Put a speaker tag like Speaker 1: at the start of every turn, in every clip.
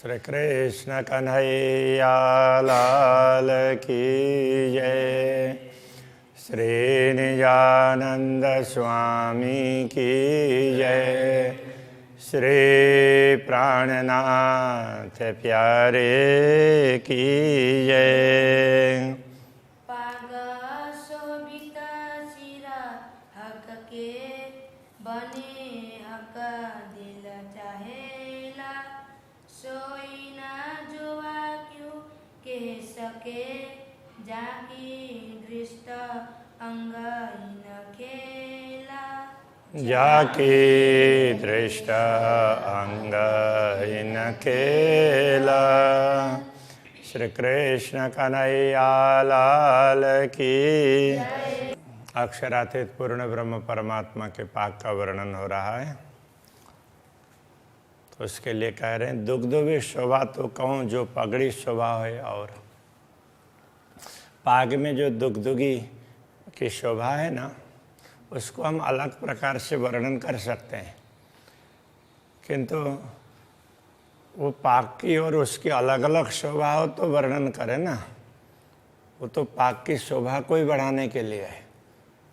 Speaker 1: श्री कृष्ण कन्हैया लाल की जय। श्री निजानंद स्वामी की जय। श्री प्राणनाथ प्यारे की जय। जाकी दृष्ट अंग इन खेला। श्री कृष्ण कन्हैया लाल की। अक्षरातीत पूर्ण ब्रह्म परमात्मा के पाक का वर्णन हो रहा है। तो उसके लिए कह रहे हैं दुग्धवी शोभा तो कहूँ जो पगड़ी शोभा है, और पाग में जो दुग्धुगी की शोभा है ना, उसको हम अलग प्रकार से वर्णन कर सकते हैं, किंतु वो पाक की और उसकी अलग अलग शोभा हो तो वर्णन करें ना। वो तो पाक की शोभा को ही बढ़ाने के लिए है,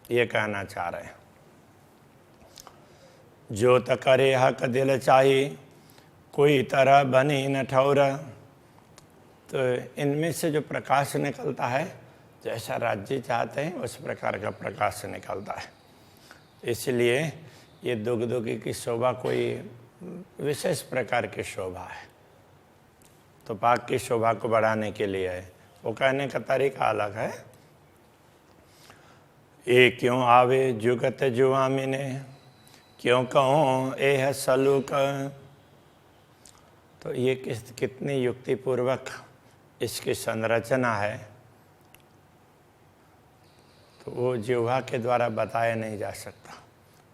Speaker 1: ये कहना चाह रहे हैं। जो त करे हक दिल चाही, कोई तरह बनी न ठौर। तो इनमें से जो प्रकाश निकलता है, जैसा राज्य चाहते हैं उस प्रकार का प्रकाश निकलता है। इसलिए ये दुग्धुगी की शोभा कोई विशेष प्रकार की शोभा है, तो पाक की शोभा को बढ़ाने के लिए है। वो कहने का तरीका अलग है। ये क्यों आवे जुगत जुआमिने, क्यों कहूँ ए है सलूक। तो ये कितनी युक्तिपूर्वक इसकी संरचना है, तो वो जिह्वा के द्वारा बताया नहीं जा सकता।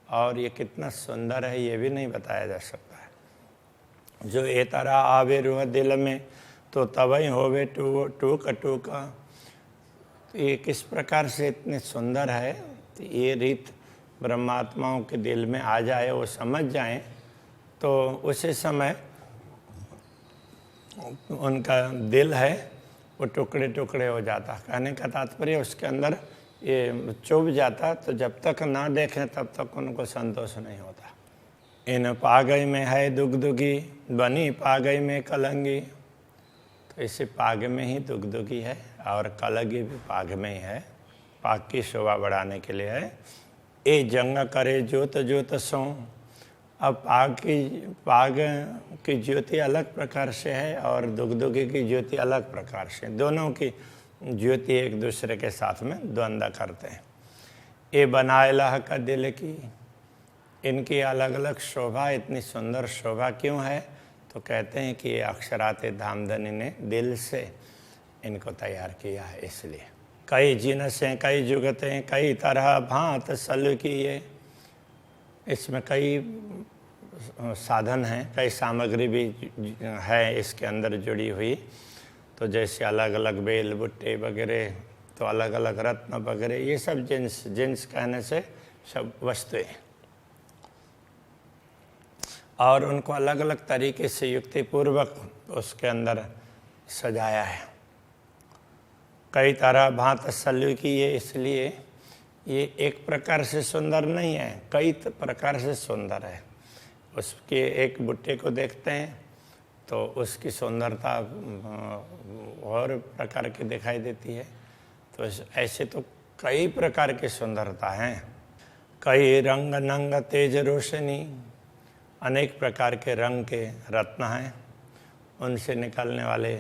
Speaker 1: और ये कितना सुंदर है ये भी नहीं बताया जा सकता है। जो ए तरह आवे रूह दिल में, तो तवई होवे टूक टूक। ये किस प्रकार से इतने सुंदर है, तो ये रीत ब्रह्मात्माओं के दिल में आ जाए, वो समझ जाएं, तो उसी समय उनका दिल है वो टुकड़े टुकड़े हो जाता। कहने का तात्पर्य उसके अंदर ये चुभ जाता, तो जब तक ना देखें तब तक उनको संतोष नहीं होता। इन पागई में है दुग्धुगी, बनी पागई में कलंगी। तो इसे पाग में ही दुग्धुगी है और कलंगी भी पाग में ही है। पाग की शोभा बढ़ाने के लिए है। ए जंग करे ज्योत ज्योत सो। अब पाग की ज्योति अलग प्रकार से है और दुग्धुगी की ज्योति अलग प्रकार से। दोनों की ज्योति एक दूसरे के साथ में द्वंद्व करते हैं। ये बनाए लह का दिल की, इनकी अलग अलग शोभा, इतनी सुंदर शोभा क्यों है, तो कहते हैं कि ये अक्षरातीत धामधनी ने दिल से इनको तैयार किया है। इसलिए कई जिनसें कई जुगतें कई तरह भांत सल की। ये इसमें कई साधन हैं, कई सामग्री भी है इसके अंदर जुड़ी हुई। तो जैसे अलग अलग बेल बुट्टे वगैरह, तो अलग अलग रत्न वगैरह, ये सब जिन्स कहने से सब वस्तुएं, और उनको अलग अलग तरीके से युक्तिपूर्वक उसके अंदर सजाया है। कई तरह भांत सल्लू की ये, इसलिए ये एक प्रकार से सुंदर नहीं है, कई प्रकार से सुंदर है। उसके एक बुट्टे को देखते हैं तो उसकी सुंदरता और प्रकार की दिखाई देती है। तो ऐसे तो कई प्रकार की सुंदरता हैं। कई रंग नंग तेज रोशनी, अनेक प्रकार के रंग के रत्न हैं, उनसे निकलने वाले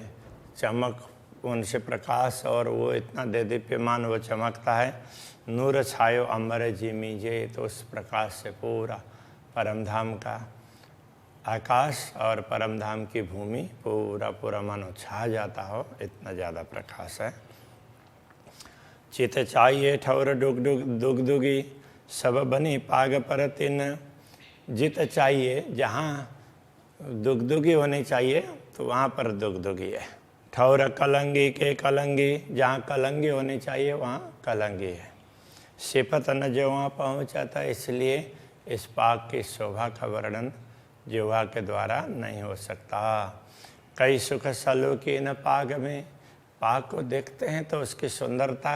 Speaker 1: चमक, उनसे प्रकाश, और वो इतना देदीप्यमान वो चमकता है। नूर छायो अम्बर जिमी जे, तो उस प्रकाश से पूरा परमधाम का आकाश और परमधाम की भूमि पूरा मानो छा जाता हो, इतना ज़्यादा प्रकाश है। चित चाहिए ठौर दुग्धुगी, सब बनी पाग पर तिन। जित चाहिए, जहाँ दुग्धुगी होनी चाहिए तो वहाँ पर दुग्धुगी है। ठौर कलंगी के कलंगी, जहाँ कलंगी होनी चाहिए वहाँ कलंगी है। सिपत न जो वहाँ पहुँचा था, इसलिए इस पाक की शोभा का वर्णन जिह्वा के द्वारा नहीं हो सकता। कई सुख सलूकी न पाग में, पाग को देखते हैं तो उसकी सुंदरता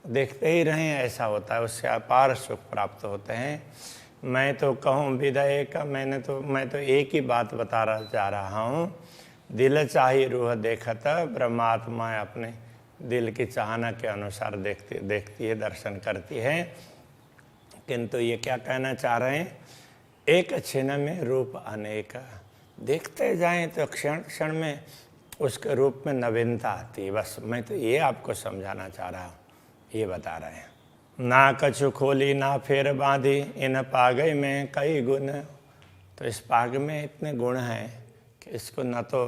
Speaker 1: देखते ही रहें ऐसा होता है, उससे अपार सुख प्राप्त होते हैं। मैं तो कहूँ विदय का, मैं तो एक ही बात बता जा रहा हूँ, दिल चाही रूह देखत, ब्रह्मात्मा अपने दिल की चाहना के अनुसार देखती है, दर्शन करती है। किंतु ये क्या कहना चाह रहे हैं, एक क्षण में रूप अनेक, देखते जाएं तो क्षण क्षण में उसके रूप में नवीनता आती है। बस मैं तो ये आपको समझाना चाह रहा हूँ, ये बता रहे हैं। ना कछु खोली ना फेर बांधी, इन पागई में कई गुण। तो इस पाग में इतने गुण हैं कि इसको न तो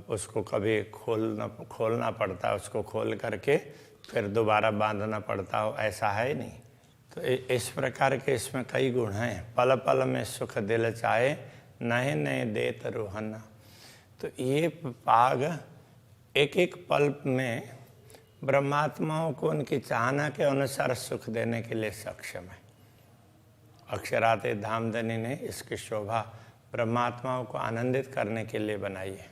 Speaker 1: उसको कभी खोलना पड़ता, उसको खोल करके फिर दोबारा बांधना पड़ता हो, ऐसा है नहीं। तो इस प्रकार के इसमें कई गुण हैं। पल पल में सुख दिल चाहे, नए नए देत रोहन। तो ये पाग एक एक पल में ब्रह्मात्माओं को उनकी चाहना के अनुसार सुख देने के लिए सक्षम है। अक्षराते धामधनी ने इसकी शोभा ब्रह्मात्माओं को आनंदित करने के लिए बनाई है,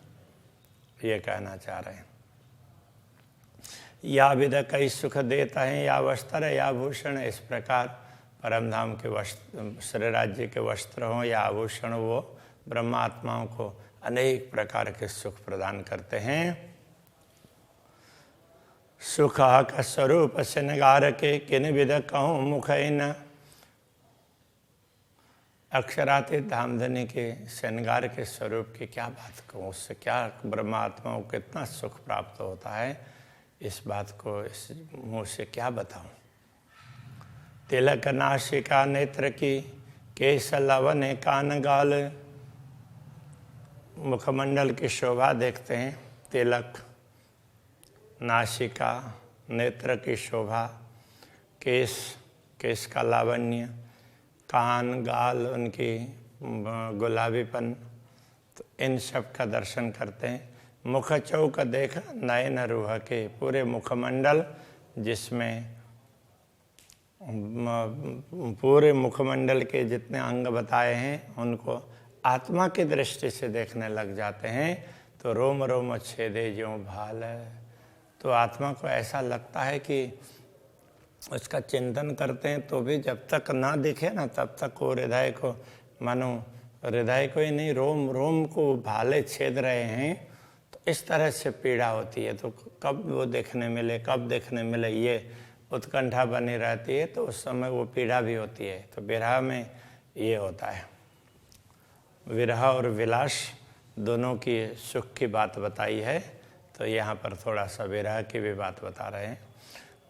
Speaker 1: ये कहना चाह रहे हैं। या विध कई सुख देता है, या वस्त्र या आभूषण, इस प्रकार परमधाम के वस्त्र, श्री राज्य के वस्त्र हों या आभूषण, वो ब्रह्मात्माओं को अनेक प्रकार के सुख प्रदान करते हैं। सुख का स्वरूप श्रृंगार के, किन विध कहूँ मुख इन। अक्षरातीत धामधनी के श्रृंगार के स्वरूप की क्या बात कहूँ, उससे क्या ब्रह्मात्माओं को कितना सुख प्राप्त होता है, इस बात को इस मुँह से क्या बताऊँ। तिलक नासिका नेत्र की, केश लवन कान गाल। मुखमंडल की शोभा देखते हैं, तिलक, नासिका, नेत्र की शोभा, केश का लावण्य, कान गाल उनकी गुलाबीपन, तो इन सब का दर्शन करते हैं। मुख चौक देख नयन रूह के, पूरे मुखमंडल जिसमें पूरे मुखमंडल के जितने अंग बताए हैं उनको आत्मा की दृष्टि से देखने लग जाते हैं, तो रोम रोम छेदे ज्यों भाल। तो आत्मा को ऐसा लगता है कि उसका चिंतन करते हैं तो भी जब तक ना दिखे ना तब तक वो हृदय को, मानो हृदय को ही नहीं रोम रोम को भाले छेद रहे हैं। तो इस तरह से पीड़ा होती है। तो कब वो देखने मिले ये उत्कंठा बनी रहती है, तो उस समय वो पीड़ा भी होती है। तो विरह में ये होता है। विरह और विलास दोनों की सुख की बात बताई है, तो यहाँ पर थोड़ा सा विरह की भी बात बता रहे हैं।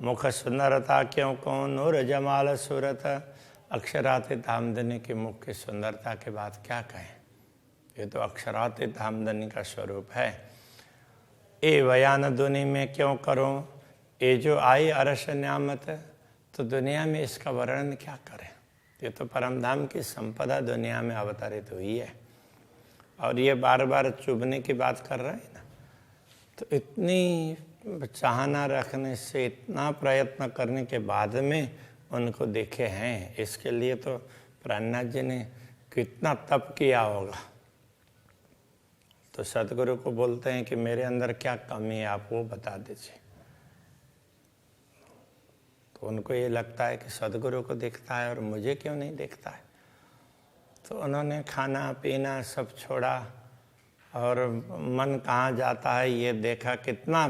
Speaker 1: मुख सुंदरता क्यों कौन नूर जमाल सूरत। अक्षरातीत धामधनी की मुख की सुंदरता के बाद क्या कहें, ये तो अक्षरातीत धामधनी का स्वरूप है। ए बयान दुनि में क्यों करूं, ये जो आई अरस न्यामत। तो दुनिया में इसका वर्णन क्या करें, ये तो परमधाम की संपदा दुनिया में अवतरित हुई है। और ये बार बार चुभने की बात कर रहे हैं ना, तो इतनी चाहना रखने से, इतना प्रयत्न करने के बाद में उनको देखे हैं, इसके लिए तो प्राणनाथ जी ने कितना तप किया होगा। तो सदगुरु को बोलते हैं कि मेरे अंदर क्या कमी है, आप वो बता दीजिए। तो उनको ये लगता है कि सदगुरु को दिखता है और मुझे क्यों नहीं दिखता है। तो उन्होंने खाना पीना सब छोड़ा और मन कहाँ जाता है ये देखा। कितना,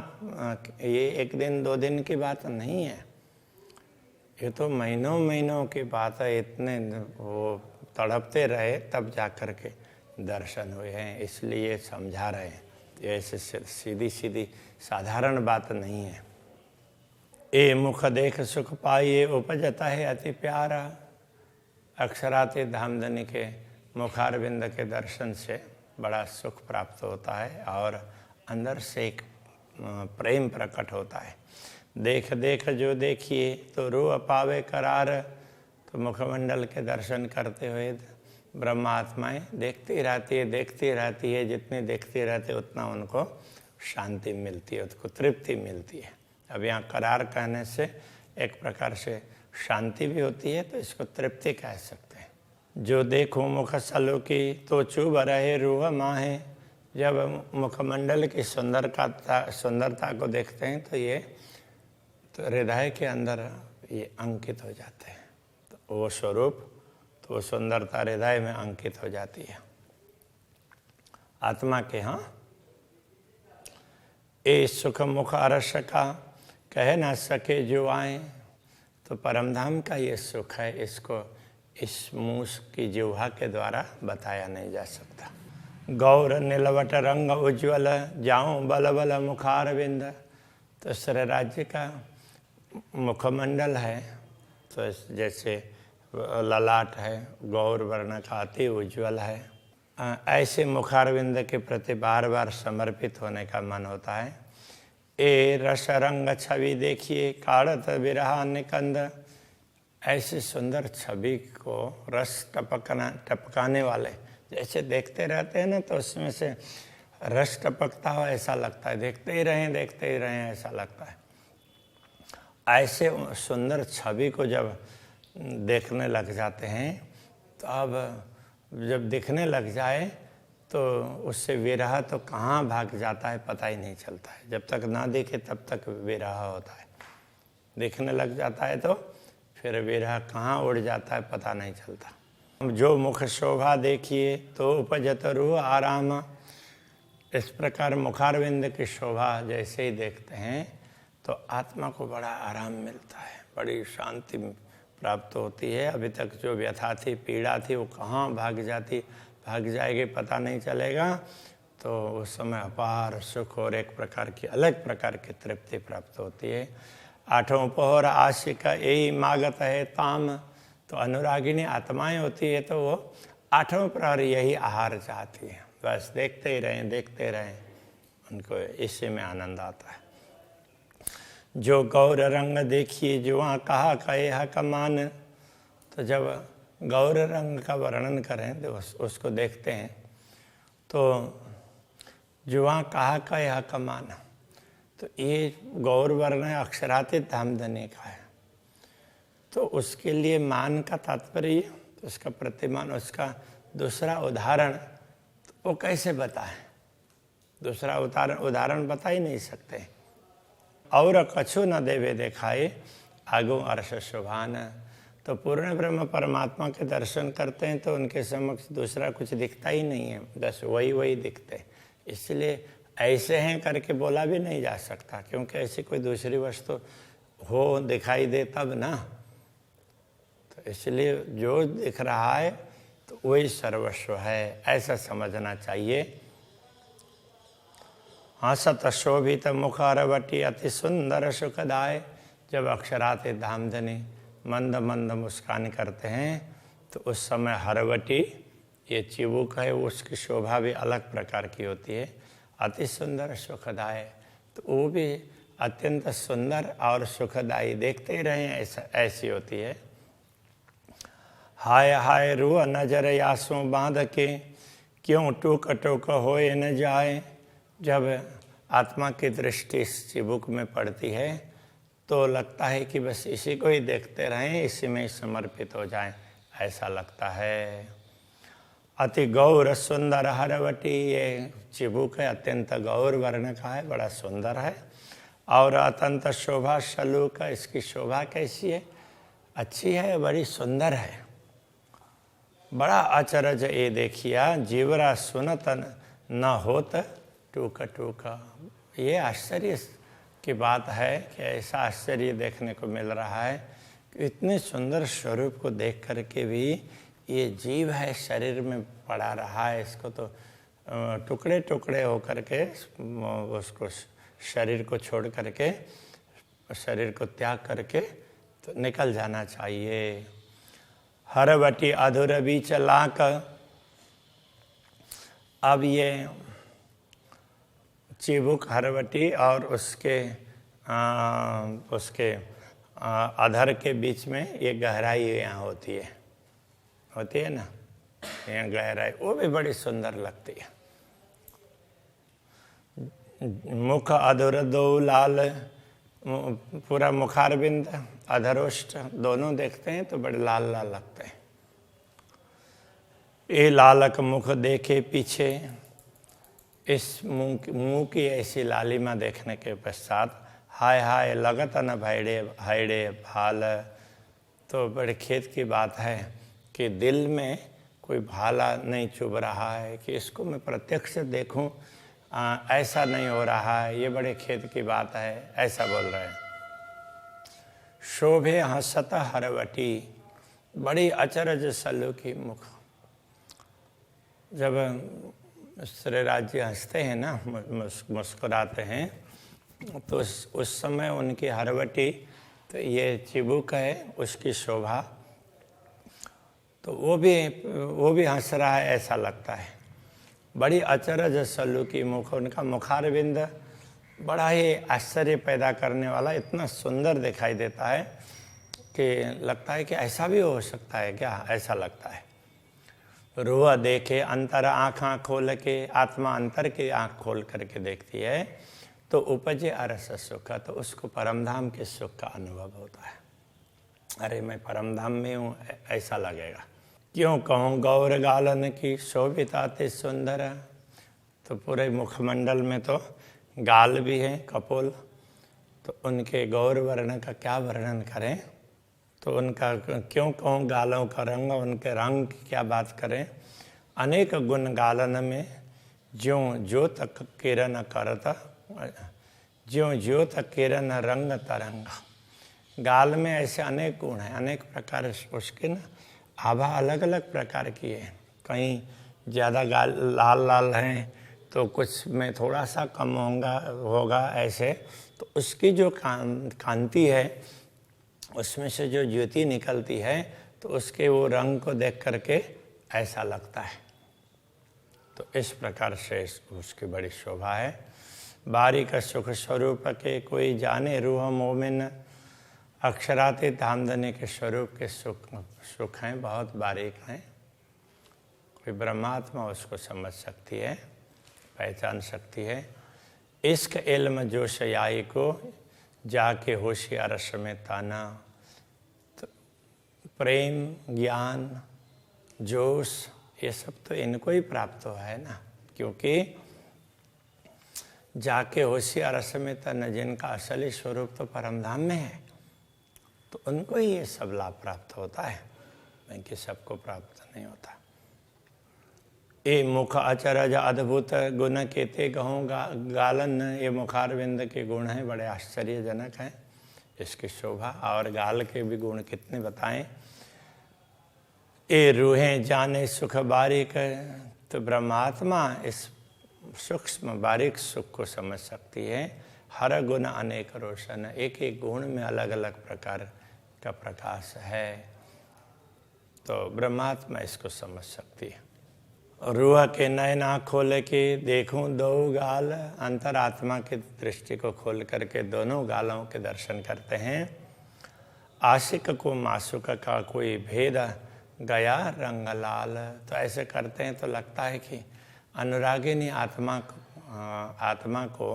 Speaker 1: ये एक दिन दो दिन की बात नहीं है, ये तो महीनों महीनों की बात है। इतने वो तड़पते रहे तब जा कर के दर्शन हुए हैं, इसलिए समझा रहे हैं। ऐसे सीधी सीधी साधारण बात नहीं है। ए मुख देख सुख पाइए, उपजता है अति प्यारा। अक्षरातीत धामधनी के मुखारविंद के दर्शन से बड़ा सुख प्राप्त होता है और अंदर से एक प्रेम प्रकट होता है। देख देख जो देखिए तो रूह पावे करार। तो मुखमंडल के दर्शन करते हुए ब्रह्मात्माएं देखती रहती है। जितनी देखती रहती है उतना उनको शांति मिलती है, उसको तृप्ति मिलती है। अब यहाँ करार कहने से एक प्रकार से शांति भी होती है, तो इसको तृप्ति कह सकते हैं। जो देखूं मुख सलूकी तो चुभ रहे रूह माहे। जब मुखमंडल की सुंदरता को देखते हैं तो ये तो हृदय के अंदर ये अंकित हो जाते हैं। तो वो स्वरूप, तो वो सुंदरता हृदय में अंकित हो जाती है आत्मा के। हाँ, ए सुख मुख अरस का कह ना सके जो आए, तो परमधाम का ये सुख है, इसको इस मूस की जिह्वा के द्वारा बताया नहीं जा सकता। गौर नीलवट रंग उज्ज्वल जाऊं बल बल मुखारविंद, तो श्री राज्य का मुखमंडल है, तो जैसे ललाट है गौर वर्ण का अति उज्ज्वल है, ऐसे मुखारविंद के प्रति बार बार समर्पित होने का मन होता है। ए रस रंग छवि देखिए काढ़त विरहा निकंद, ऐसी सुंदर छवि को रस टपकाने वाले जैसे देखते रहते हैं ना, तो उसमें से रस टपकता हो ऐसा लगता है, देखते ही रहें ऐसा लगता है। ऐसे सुंदर छवि को जब देखने लग जाते हैं, तो अब जब दिखने लग जाए तो उससे विरह तो कहाँ भाग जाता है पता ही नहीं चलता है। जब तक ना देखे तब तक विरह होता है, दिखने लग जाता है तो फिर विरह कहाँ उड़ जाता है पता नहीं चलता। जो मुख शोभा देखिए तो उपजत रूह आराम, इस प्रकार मुखारविंद की शोभा जैसे ही देखते हैं तो आत्मा को बड़ा आराम मिलता है, बड़ी शांति प्राप्त होती है। अभी तक जो व्यथा थी, पीड़ा थी, वो कहाँ भाग जाएगी पता नहीं चलेगा। तो उस समय अपार सुख और एक प्रकार की अलग प्रकार की तृप्ति प्राप्त होती है। आठों पहर आशिका यही मागत है ताम, तो अनुरागिनी आत्माएं होती है तो वो आठों प्रहर यही आहार चाहती है, बस देखते ही रहें, उनको इसी में आनंद आता है। जो गौर रंग देखिए जुआ कहा कहे कमान, तो जब गौर रंग का वर्णन करें तो उसको देखते हैं तो जुआ कहा कहे कमान, तो ये गौर वर्ण अक्षरातीत धामधनी का है। तो उसके लिए मान का तात्पर्य, तो उसका प्रतिमान, उसका दूसरा उदाहरण तो वो कैसे बताएं? दूसरा उदाहरण बता ही नहीं सकते। और कछु न देवे देखाए आगो अर्श शोभान, तो पूर्ण ब्रह्म परमात्मा के दर्शन करते हैं तो उनके समक्ष दूसरा कुछ दिखता ही नहीं है, बस वही दिखते। इसलिए ऐसे हैं करके बोला भी नहीं जा सकता, क्योंकि ऐसी कोई दूसरी वस्तु हो दिखाई दे तब ना। तो इसलिए जो दिख रहा है तो वही सर्वस्व है, ऐसा समझना चाहिए। हंसत शोभित मुखारवटी अति सुंदर सुखदाय, जब अक्षराते धामधनी मंद मंद मुस्कान करते हैं तो उस समय हरवटी ये चिबुक है, उसकी शोभा भी अलग प्रकार की होती है। अति सुंदर सुखदाय, तो वो भी अत्यंत सुंदर और सुखदायी, देखते ही रहें ऐसी होती है। हाय हाय रूह नजर यासों बांध के क्यों टूक टूक होए न जाए, जब आत्मा की दृष्टि इस चिबुक में पड़ती है तो लगता है कि बस इसी को ही देखते रहें, इसी में समर्पित हो जाएं, ऐसा लगता है। अति गौर सुंदर हरवटी, ये चिबुक है अत्यंत गौर वर्ण का है, बड़ा सुंदर है। और अत्यंत शोभा शलूक, इसकी शोभा कैसी है? अच्छी है, बड़ी सुंदर है। बड़ा अचरज ये देखिया जीवरा सुनत न होत टूक टूक, ये आश्चर्य की बात है कि ऐसा आश्चर्य देखने को मिल रहा है कि इतने सुंदर स्वरूप को देख करके भी ये जीव है शरीर में पड़ा रहा है, इसको तो टुकड़े टुकड़े हो करके उसको शरीर को छोड़ करके, शरीर को त्याग करके तो निकल जाना चाहिए। हरवटी अधूर बीच लाक, अब ये चिबुक हरवटी और उसके अधर के बीच में ये गहराई यहाँ होती है ना, यहाँ गहराई, वो भी बड़ी सुंदर लगती है। मुख अधर दो लाल, पूरा मुखारबिंद अधरोष्ट दोनों देखते हैं तो बड़े लाल लाल लगते हैं। ये लालक मुख देखे पीछे, इस मुंह की ऐसी लालिमा देखने के पश्चात हाय हाय लगत न भैड़े हैड़े भाल। तो बड़े खेत की बात है कि दिल में कोई भाला नहीं चुभ रहा है कि इसको मैं प्रत्यक्ष देखूं, ऐसा नहीं हो रहा है, ये बड़े खेत की बात है, ऐसा बोल रहे हैं। शोभे हंसत हरवटी, बड़ी अचरज सल्लू की मुख। जब श्रीराज जी हंसते हैं ना, मुस्कुराते हैं, तो उस समय उनकी हरवटी, तो ये चिबुक है उसकी शोभा, तो वो भी हंस रहा है ऐसा लगता है। बड़ी अचरज सल्लू की मुख, उनका मुखारविंद बड़ा ही आश्चर्य पैदा करने वाला, इतना सुंदर दिखाई देता है कि लगता है कि ऐसा भी हो सकता है क्या, ऐसा लगता है। रुआ देखे अंतर आँख खोल के, आत्मा अंतर की आँख खोल करके देखती है तो उपजे अरस सुख, तो उसको परमधाम के सुख का अनुभव होता है। अरे मैं परमधाम में हूँ, ऐसा लगेगा। क्यों कहूँ गौर गालन की शोभिता ते सुंदर, तो पूरे मुखमंडल में तो गाल भी हैं कपोल, तो उनके गौर वर्ण का क्या वर्णन करें। तो उनका क्यों कहूँ गालों का रंग, उनके रंग की क्या बात करें। अनेक गुण गालन में, ज्यों ज्योत किरण करता, ज्यों ज्योत किरण रंग तरंगा। गाल में ऐसे अनेक गुण हैं, अनेक प्रकार उसके ना आभा अलग अलग प्रकार की है। कहीं ज़्यादा गाल लाल लाल हैं तो कुछ में थोड़ा सा कम होगा ऐसे। तो उसकी जो कांति है, उसमें से जो ज्योति निकलती है, तो उसके वो रंग को देख करके ऐसा लगता है। तो इस प्रकार से उसकी बड़ी शोभा है। बारीक सुख स्वरूप के कोई जाने रूह मोमिन, अक्षराते धामधनी के स्वरूप के सुख हैं, बहुत बारीक हैं। कोई ब्रह्मात्मा उसको समझ सकती है, पहचान सकती है। इश्क इल्म जोश याई को, जाके होशियार रस में ताना। तो प्रेम ज्ञान जोश ये सब तो इनको ही प्राप्त हुआ है ना, क्योंकि जाके होशियार रस में ताना, जिनका असली स्वरूप तो परमधाम में है, तो उनको ही ये सब लाभ प्राप्त होता है, बाकी सबको प्राप्त नहीं होता। ए मुख अचरज अद्भुत गुण केते कहूँ गालन, ये मुखारविंद के गुण हैं, बड़े आश्चर्यजनक हैं इसकी शोभा। और गाल के भी गुण कितने बताएं। ए रूहें जाने सुख बारीक, तो ब्रह्मात्मा इस सूक्ष्म बारीक सुख को समझ सकती है। हर गुण अनेक रोशन, एक एक गुण में अलग अलग प्रकार का प्रकाश है, तो ब्रह्मात्मा इसको समझ सकती है। रूह के नयना खोल के देखूं दो गाल, अंतरात्मा की दृष्टि को खोल करके दोनों गालों के दर्शन करते हैं। आशिक को मासूक का कोई भेद गया रंग लाल, तो ऐसे करते हैं तो लगता है कि अनुरागिनी आत्मा को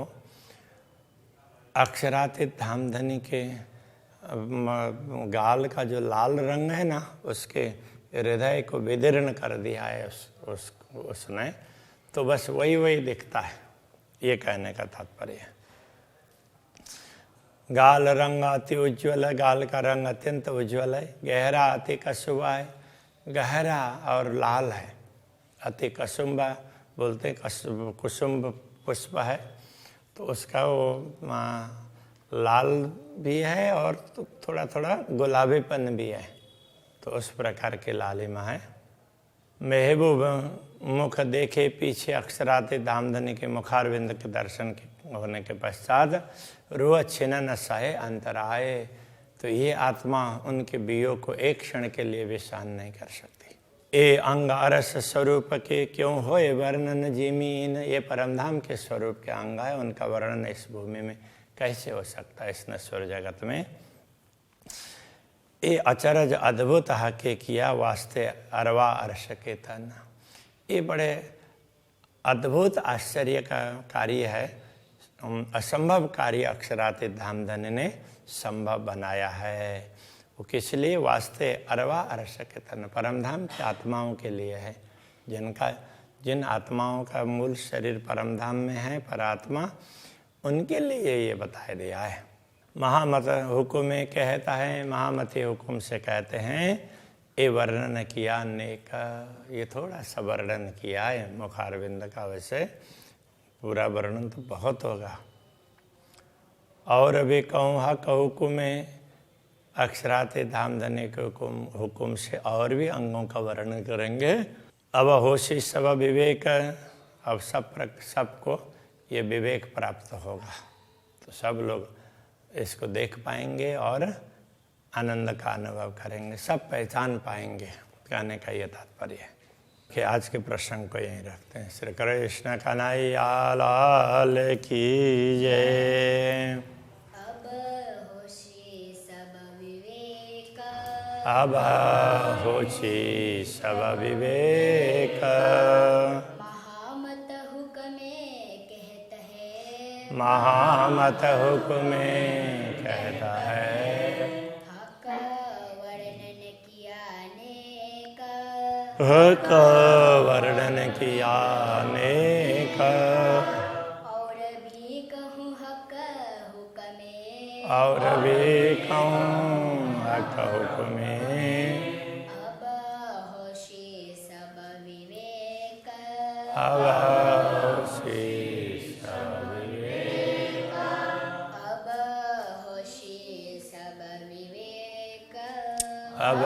Speaker 1: अक्षरातीत धामधनी के गाल का जो लाल रंग है ना, उसके हृदय को विदीर्ण कर दिया है उसने, तो बस वही दिखता है, ये कहने का तात्पर्य है। गाल रंग अति उज्ज्वल है, गाल का रंग अत्यंत उज्ज्वल है। गहरा अति कसुबा है, गहरा और लाल है। अति कसुम्बा बोलते कुसुम्ब पुष्प है, तो उसका वो लाल भी है और थोड़ा थोड़ा गुलाबीपन भी है, तो उस प्रकार के लालिमा है। महबूब मुख देखे पीछे अक्षराते धामधनी के मुखारविंद के दर्शन होने के पश्चात रूह छिन्न सहे अंतराए, तो ये आत्मा उनके बियों को एक क्षण के लिए भी सहन नहीं कर सकती। ए अंग अरस स्वरूप के क्यों होए वर्णन जिमीन, ये परमधाम के स्वरूप के अंग है, उनका वर्णन इस भूमि में कैसे हो सकता है, इस नश्वर जगत में। ये अचरज अद्भुत हके किया वास्ते अरवा अर्श के तन, ये बड़े अद्भुत आश्चर्य का कार्य है, असंभव कार्य अक्षरातीत धामधनी ने संभव बनाया है। वो किस लिए? वास्ते अरवा अर्श के तन, परमधाम की आत्माओं के लिए है, जिनका जिन आत्माओं का मूल शरीर परमधाम में है, परात्मा, उनके लिए ये बता दिया है। महामत हुकुम में कहता है, महामती हुकुम से कहते हैं, ये वर्णन किया नेक, ये थोड़ा सा वर्णन किया है मुखारविंद का, वैसे पूरा वर्णन तो बहुत होगा। और अभी कहूँ हक हुकुम में अक्षराते धाम धने के हुकुम से और भी अंगों का वर्णन करेंगे। अब होशी सब विवेक, अब सबको ये विवेक प्राप्त होगा, तो सब लोग इसको देख पाएंगे और आनंद का अनुभव करेंगे, सब पहचान पाएंगे। कहने का ये तात्पर्य है कि आज के प्रसंग को यहीं रखते हैं। श्री कृष्ण कन्हैया लाल की जय।
Speaker 2: अब होशी सब विवेक,
Speaker 1: अब होशी सब विवेक,
Speaker 2: महामत हुक्मे कहत है,
Speaker 1: महामत हुक्मे कहता है,
Speaker 2: हक वर्णन किया नेक,
Speaker 1: हक वर्णन किया नेक,
Speaker 2: और भी कहूँ हक हुक्मे,
Speaker 1: और भी कहूँ हक हुक्मे,
Speaker 2: अब होशी सब विवेक,
Speaker 1: अब होशी सब विवेक,
Speaker 2: अब होशी सब विवेक,
Speaker 1: अब